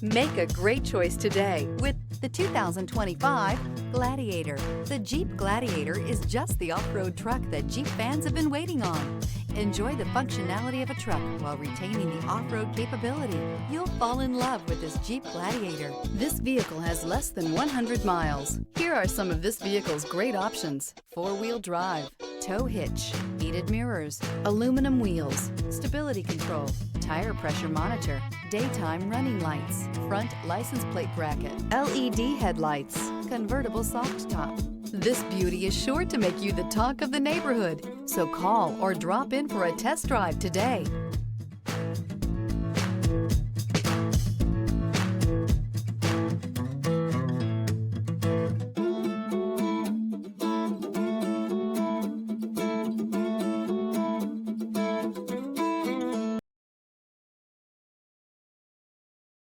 Make a great choice today with The 2025 Gladiator. The Jeep Gladiator is just the off-road truck that Jeep fans have been waiting on. Enjoy the functionality of a truck while retaining the off-road capability. You'll fall in love with this Jeep Gladiator. this vehicle has less than 100 miles. Here are some of this vehicle's great options: four-wheel drive, tow hitch, heated mirrors, aluminum wheels, stability control, tire pressure monitor, daytime running lights, front license plate bracket, LED headlights, convertible soft top. This beauty is sure to make you the talk of the neighborhood. So call or drop in for a test drive today.